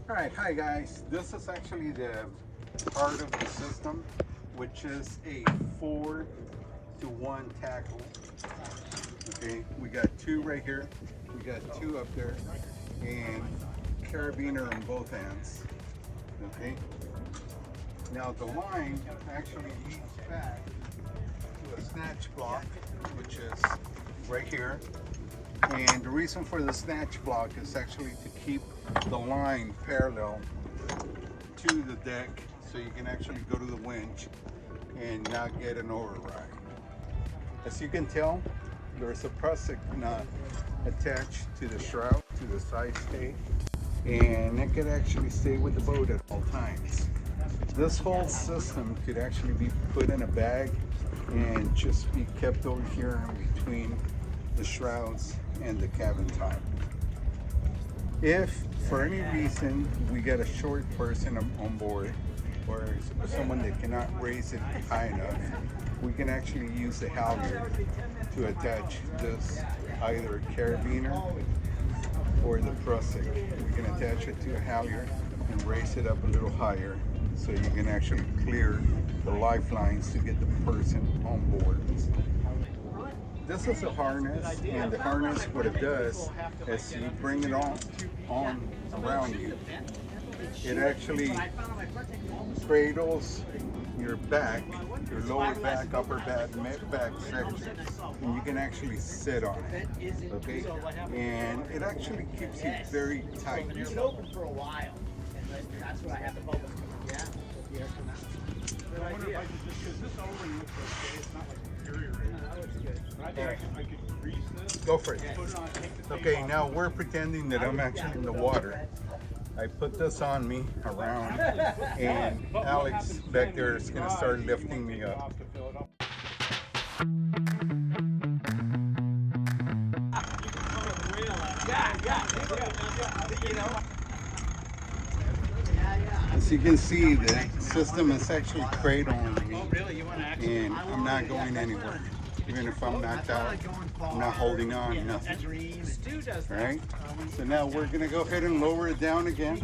All right, hi guys. This is actually the part of the system, which is a 4-to-1 tackle. Okay, we got two right here, we got two up there, and carabiner on both ends. Okay, now the line actually leads back to a snatch block, which is right here. And the reason for the snatch block is actually to keep the line parallel to the deck so you can actually go to the winch and not get an override. As you can tell, there's a prusik nut attached to the shroud, to the side stay, and it could actually stay with the boat at all times. This whole system could actually be put in a bag and just be kept over here in between the shrouds and the cabin top. If for any reason we get a short person on board, or someone that cannot raise it high enough, we can actually use the halyard to attach this, either carabiner or the prusik. We can attach it to a halyard and raise it up a little higher so you can actually clear the lifelines to get the person on board. This is a harness, and the harness, what it does is you bring it on around you. It actually cradles your back, your lower back, upper back, mid back section, and you can actually sit on it, okay? And it actually keeps you very tight. It's been open for a while, and that's what I have to focus on. Yeah. I wonder if I could just, because this overlay looks okay, it's not like deteriorating. That looks good. But I think I could grease this. Go for it. Put it on, take the tape Okay, off. now we're pretending that I'm actually in the water. I put this on me around, and Alex back there is going to start lifting me up. To fill it up. As you can see, the system is actually cradling me, Really? You want to actually? and I'm not going anywhere. Even if I'm knocked out, I'm not holding on, nothing. Green. Stu does that. Right? So now we're going to go ahead and lower it down again.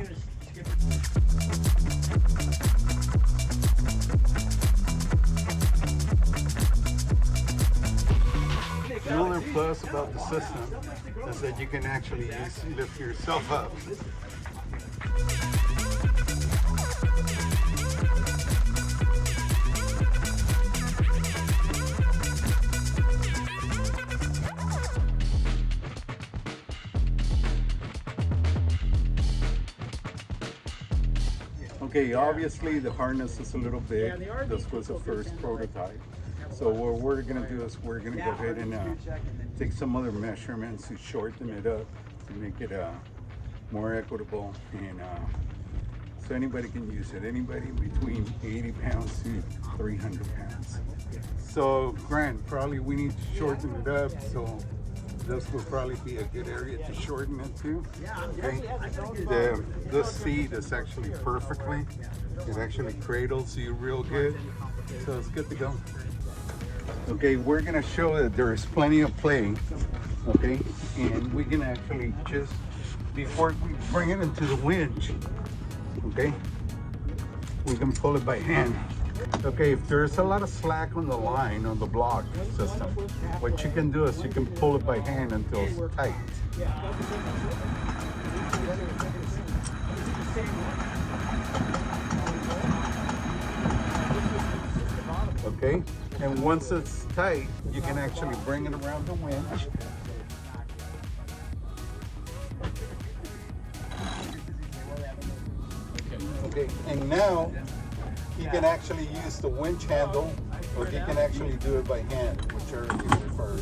Another plus about the system is that you can actually lift yourself up. Okay, obviously the harness is a little big. This was a first prototype. So what we're gonna do is we're gonna go ahead and take some other measurements to shorten it up to make it more equitable, and so anybody can use it. Anybody between 80 pounds to 300 pounds. So Grant, probably we need to shorten it up, so this will probably be a good area to shorten it to. Okay. This seat is actually perfectly. It actually cradles you real good, so it's good to go. Okay, we're gonna show that there is plenty of play. Okay, and we can actually just, before we bring it into the winch, okay, we can pull it by hand. Okay, if there's a lot of slack on the line, on the block system, what you can do is you can pull it by hand until it's tight. Okay, and once it's tight, you can actually bring it around the winch. Okay, and now you can actually use the winch handle, or you can actually do it by hand, whichever you prefer.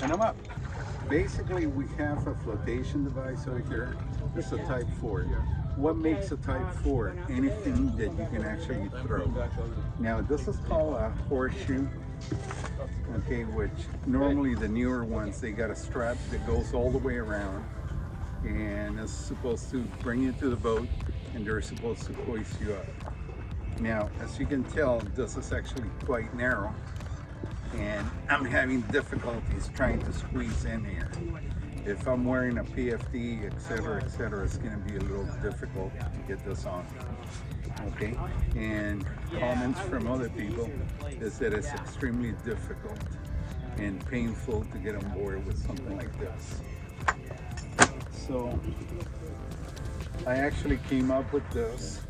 And I'm up. Basically, we have a flotation device over here. It's a Type 4. What makes a Type 4? Anything that you can actually throw. Now, this is called a horseshoe. Okay, which normally the newer ones, they got a strap that goes all the way around and it's supposed to bring you to the boat and they're supposed to hoist you up. Now, as you can tell, this is actually quite narrow and I'm having difficulties trying to squeeze in here. If I'm wearing a PFD, etc., it's going to be a little difficult to get this on. Okay, and comments from other people is that it's extremely difficult and painful to get on board with something like this. So I actually came up with this,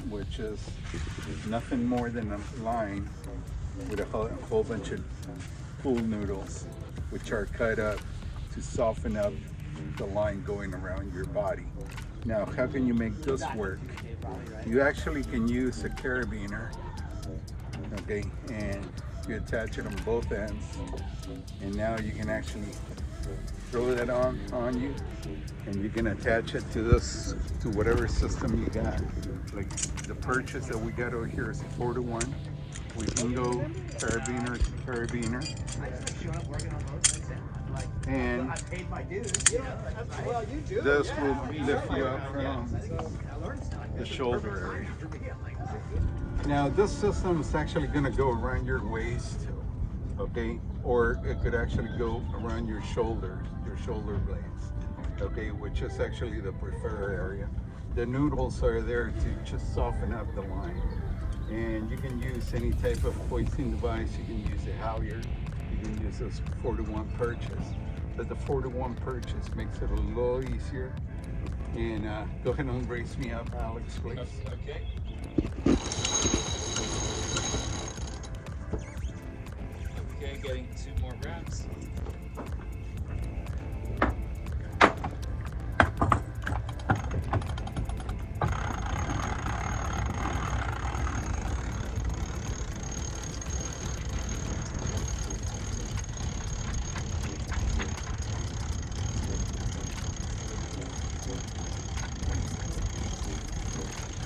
which is nothing more than a line with a whole bunch of pool noodles, which are cut up to soften up the line going around your body. Now, how can you make this work? You actually can use a carabiner, okay, and you attach it on both ends, and now you can actually throw that on you, and you can attach it to this, to whatever system you got. Like the purchase that we got over here is a 4-to-1. We can go carabiner to carabiner. And this will lift you up from the shoulder area. Now this system is actually going to go around your waist, okay, or it could actually go around your shoulder blades, okay, which is actually the preferred area. The noodles are there to just soften up the line, and you can use any type of hoisting device. You can use a halyard, you can use this 4-to-1 purchase, but the 4-to-1 purchase makes it a little easier. And go ahead and brace me up, Alex, please. Okay. Okay, getting 2 more grabs.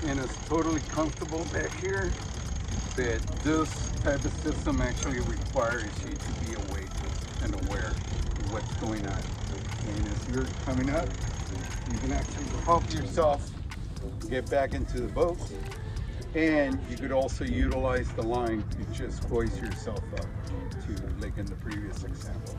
And it's totally comfortable back here. That this type of system actually requires you to be awake and aware of what's going on. And as you're coming up, you can actually help yourself get back into the boat. And you could also utilize the line to just hoist yourself up, to like in the previous example.